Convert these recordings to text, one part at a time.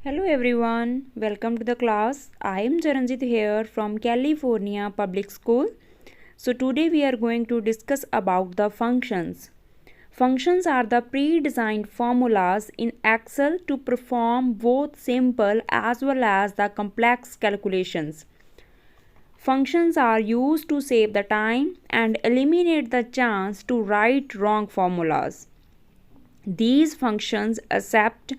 Hello everyone, welcome to the class. I am Charanjit here from California Public School. So today we are going to discuss about the functions. Functions are the pre-designed formulas in Excel to perform both simple as well as the complex calculations. Functions are used to save the time and eliminate the chance to write wrong formulas. These functions accept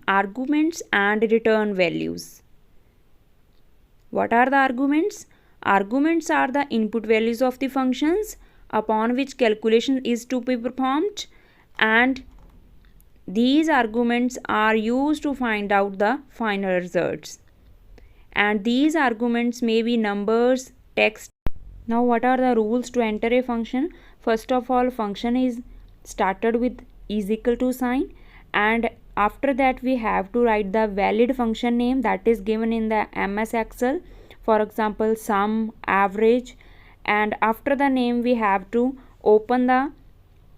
arguments and return values. What are the arguments? Arguments are the input values of the functions upon which calculation is to be performed, and these arguments are used to find out the final results. And these arguments may be numbers, text. Now what are the rules to enter a function? First of all, function is started with is equal to sign, and after that we have to write the valid function name that is given in the MS Excel. For example, sum, average, and after the name we have to open the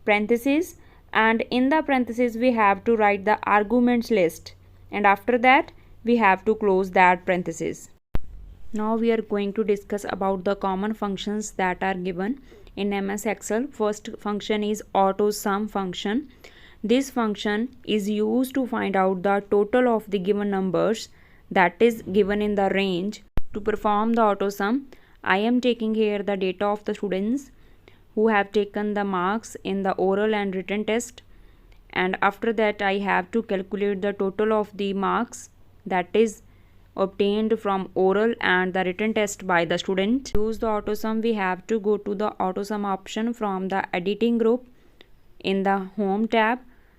parentheses, and in the parentheses we have to write the arguments list, and after that we have to close that parentheses. Now we are going to discuss about the common functions that are given in MS Excel. First function is AutoSum function. This function is used to find out the total of the given numbers that is given in the range. To perform the AutoSum, I am taking here the data of the students who have taken the marks in the oral and written test, and after that I have to calculate the total of the marks that is obtained from oral and the written test by the student. To use the AutoSum, we have to go to the AutoSum option from the editing group. In the home tab,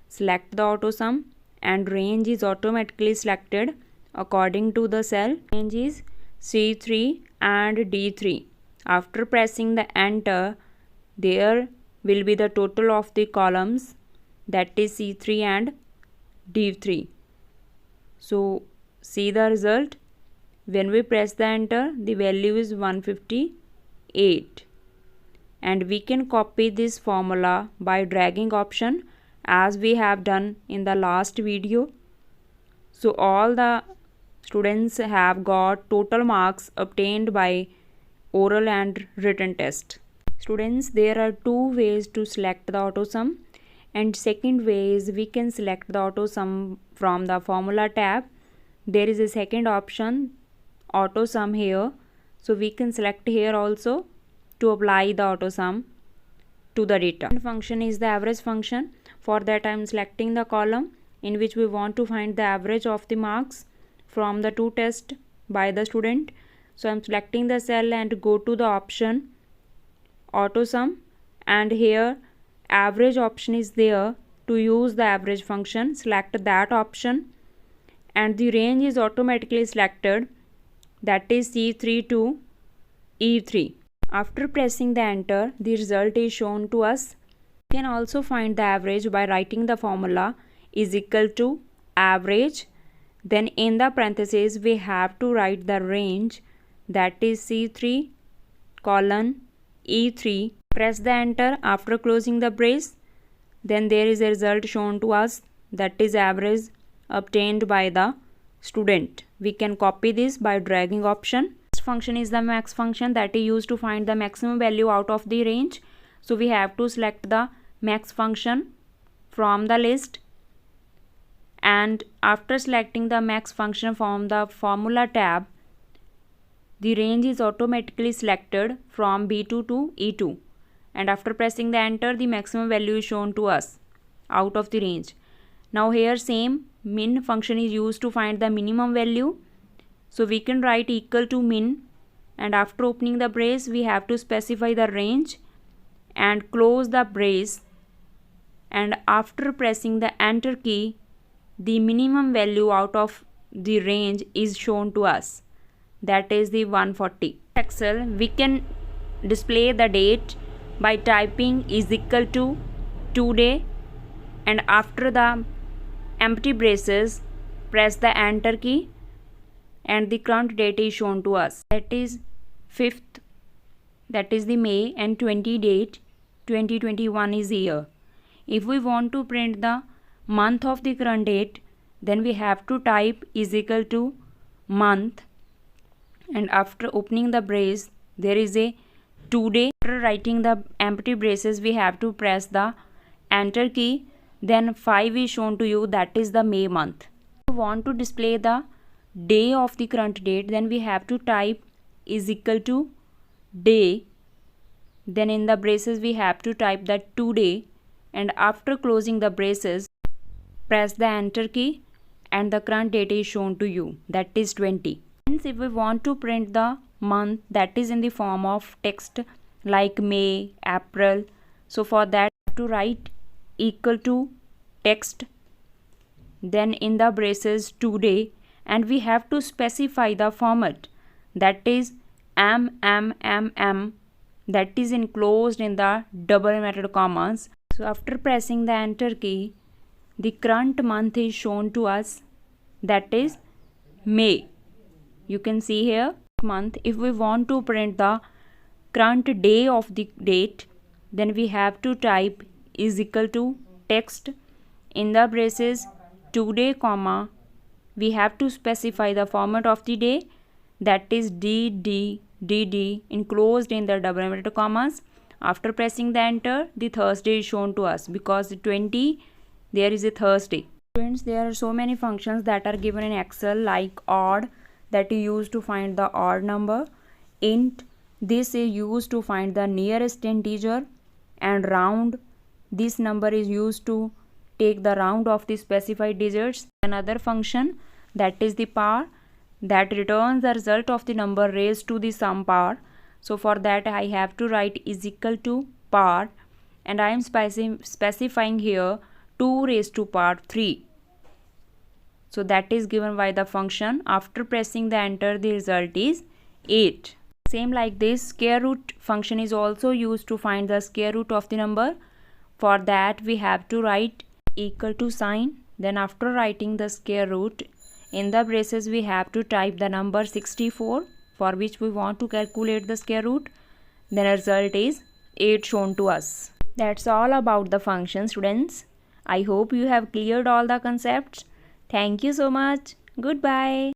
select the AutoSum and range is automatically selected according to the cell. Range is C3 and D3. After pressing the enter, there will be the total of the columns that is C3 and D3. So see the result. When we press the enter, the value is 158, and we can copy this formula by dragging option as we have done in the last video. So all the students have got total marks obtained by oral and written test. Students, there are two ways to select the AutoSum, and second way is we can select the AutoSum from the formula tab. There is a second option, AutoSum, here, so we can select here also to apply the AutoSum to the data. Second function is the average function. For that I am selecting the column in which we want to find the average of the marks from the two tests by the student. So I am selecting the cell and go to the option AutoSum, and here average option is there. To use the average function, select that option, and the range is automatically selected, that is C3 to E3. After pressing the enter, the result is shown to us. We can also find the average by writing the formula is equal to average, then in the parentheses we have to write the range, that is C3 colon E3. Press the enter after closing the brace, then there is a result shown to us, that is average obtained by the student. We can copy this by dragging option. Next function is the max function that is used to find the maximum value out of the range. So we have to select the max function from the list, and after selecting the max function from the formula tab, the range is automatically selected from B2 to E2, and after pressing the enter, the maximum value is shown to us out of the range. Now here same min function is used to find the minimum value, so we can write equal to min, and after opening the brace we have to specify the range and close the brace, and after pressing the enter key, the minimum value out of the range is shown to us, that is the 140. Excel, we can display the date by typing is equal to today, and after the empty braces press the enter key, and the current date is shown to us, that is 5th, that is the May, and 20 date 2021 is year. If we want to print the month of the current date, then we have to type is equal to month, and after opening the brace there is a today. After writing the empty braces we have to press the enter key, then 5 is shown to you, that is the May month. If you want to display the day of the current date, then we have to type is equal to day, then in the braces we have to type that today, and after closing the braces press the enter key and the current date is shown to you, that is 20. Hence if we want to print the month, that is in the form of text like May, April, so for that we have to write equal to text, then in the braces today, and we have to specify the format, that is MMMM, that is enclosed in the double inverted commas. So after pressing the enter key, the current month is shown to us, that is May. You can see here month. If we want to print the current day of the date, then we have to type is equal to text, in the braces today comma, we have to specify the format of the day, that is DD enclosed in the double inverted commas. After pressing the enter, the Thursday is shown to us because 20 there is a Thursday. Students, there are so many functions that are given in Excel, like odd, that is used to find the odd number, int, this is used to find the nearest integer, and round, this number is used to take the round of the specified digits. Another function, that is the power, that returns the result of the number raised to the some power. So for that I have to write is equal to power, and I am specifying here 2 raised to power 3. So that is given by the function. After pressing the enter, the result is 8. Same like this, square root function is also used to find the square root of the number. For that we have to write equal to sign, then after writing the square root, in the braces we have to type the number 64, for which we want to calculate the square root, then result is 8 shown to us. That's all about the function, students. I hope you have cleared all the concepts. Thank you so much. Goodbye.